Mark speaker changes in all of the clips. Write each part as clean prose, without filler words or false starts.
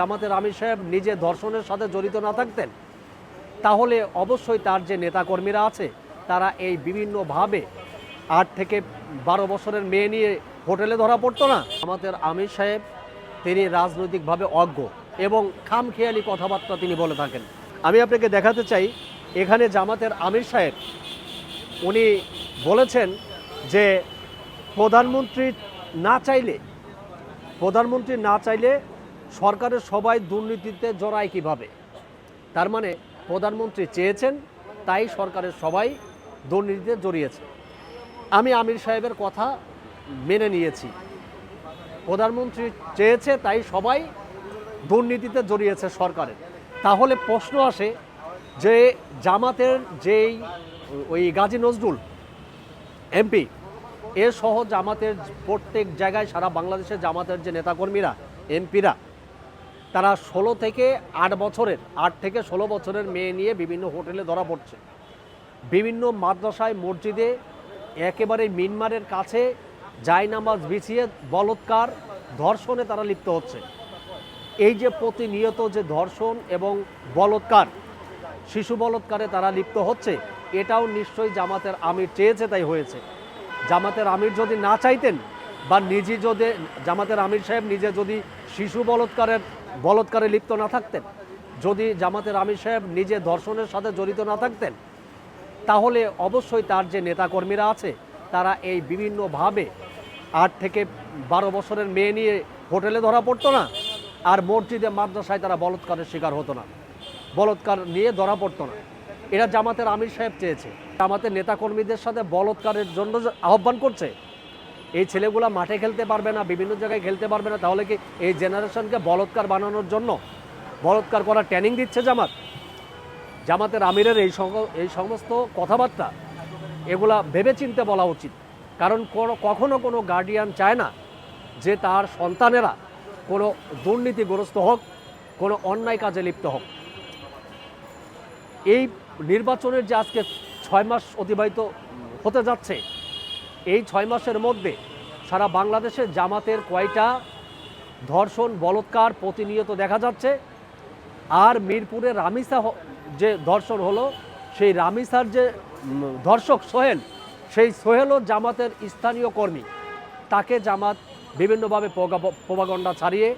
Speaker 1: জামাতের আমির সাহেব নিজে ধর্ষণের সাথে জড়িত না থাকতেন তাহলে অবশ্যই তার যে নেতাকর্মীরা আছে তারা এই বিভিন্নভাবে 8 থেকে 12 বছরের মেয়ে নিয়ে হোটেলে ধরা পড়তো না। আমাদের আমির সাহেব তিনি রাজনৈতিকভাবে অজ্ঞ এবং খামখেয়ালি কথাবার্তা তিনি বলে থাকেন। আমি আপনাকে দেখাতে চাই, এখানে জামাতের আমির সাহেব উনি বলেছেন যে প্রধানমন্ত্রী না চাইলে সরকারের সবাই দুর্নীতিতে জড়ায় কিভাবে। তার মানে প্রধানমন্ত্রী চেয়েছেন তাই সরকারের সবাই দুর্নীতিতে জড়িয়েছে। আমি আমির সাহেবের কথা মেনে নিয়েছি, প্রধানমন্ত্রী চেয়েছে তাই সবাই দুর্নীতিতে জড়িয়েছে সরকারের। তাহলে প্রশ্ন আসে যে জামাতের যেই ওই গাজী নজরুল এমপি এ সহ জামাতের প্রত্যেক জায়গায় সারা বাংলাদেশের জামাতের যে নেতাকর্মীরা এমপিরা তারা 8 থেকে 16 বছরের মেয়ে নিয়ে বিভিন্ন হোটেলে ধরা পড়ছে, বিভিন্ন মাদ্রাসায় মসজিদে একেবারে মিনমারের কাছে জায়নামাজ বিছিয়ে বলৎকার ধর্ষণে তারা লিপ্ত হচ্ছে। এই যে প্রতিনিয়ত যে ধর্ষণ এবং বলৎকার, শিশু বলৎকারে তারা লিপ্ত হচ্ছে, এটাও নিশ্চয়ই জামাতের আমির চেয়েছে তাই হয়েছে। জামাতের আমির যদি না চাইতেন বা জামাতের আমির সাহেব নিজে যদি শিশু বলৎকারে লিপ্ত না থাকতেন, যদি জামাতের আমির সাহেব নিজে ধর্ষণের সাথে জড়িত না থাকতেন তাহলে অবশ্যই তার যে নেতাকর্মীরা আছে তারা এই বিভিন্নভাবে 8 থেকে 12 বছরের মেয়ে নিয়ে হোটেলে ধরা পড়তো না, আর মসজিদে মাদ্রাসায় তারা বলৎকারের শিকার হতো না, বলৎকার নিয়ে ধরা পড়তো না। এটা জামাতের আমির সাহেব চেয়েছে। জামাতের নেতাকর্মীদের সাথে বলৎকারের জন্য আহ্বান করছে। এই ছেলেগুলা মাঠে খেলতে পারবে না, বিভিন্ন জায়গায় খেলতে পারবে না, তাহলে কি এই জেনারেশনকে বলৎকার বানানোর জন্য বলৎকার করার ট্রেনিং দিচ্ছে জামাতের আমিরের এই সমস্ত কথাবার্তা এগুলা ভেবেচিন্তে বলা উচিত। কারণ কখনো কোনো গার্ডিয়ান চায় না যে তার সন্তানেরা কোনো দুর্নীতিগ্রস্ত হোক, কোনো অন্যায় কাজে লিপ্ত হোক। এই নির্বাচনের যে আজকে 6 মাস অতিবাহিত হতে যাচ্ছে, এই 6 মাসের মধ্যে সারা বাংলাদেশে জামাতের কয়টা ধর্ষণ বলৎকার প্রতিনিয়ত দেখা যাচ্ছে। আর মিরপুরে রামিসা যে ধর্ষণ হলো, সেই রামিসার যে ধর্ষক সোহেল, সেই সোহেলও জামাতের স্থানীয় কর্মী। তাকে জামাত বিভিন্নভাবে প্রোপাগান্ডা ছাড়িয়ে,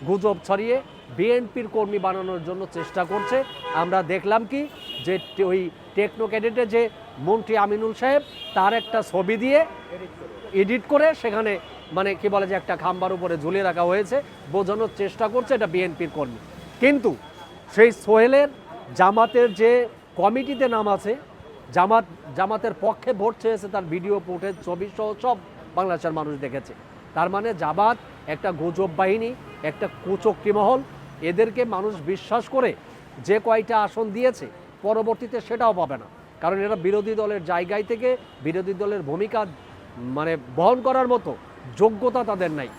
Speaker 1: গুজব ছড়িয়ে বিএনপির কর্মী বানানোর জন্য চেষ্টা করছে। আমরা দেখলাম কি যে ওই টেকনো ক্যাডেটে যে মন্ত্রী আমিনুল সাহেব তার একটা ছবি দিয়ে এডিট করে সেখানে মানে কি বলে যে একটা খাম্বার উপরে ঝুলিয়ে রাখা হয়েছে, বোঝানোর চেষ্টা করছে এটা বিএনপির কর্মী। কিন্তু সেই সোহেলের জামাতের যে কমিটিতে নাম আছে, জামাতের পক্ষে ভোট চেয়েছে, তার ভিডিও ফুটেজ ছবি সহ সব বাংলাদেশের মানুষ দেখেছে। তার মানে জামাত একটা গুজব বাহিনী, একটা কুচক্রী মহল। এদেরকে মানুষ বিশ্বাস করে যে কয়টা আসন দিয়েছে পরবর্তীতে সেটাও পাবে না, কারণ এরা বিরোধী দলের জায়গায় থেকে বিরোধী দলের ভূমিকা মানে বহন করার মতো যোগ্যতা তাদের নাই।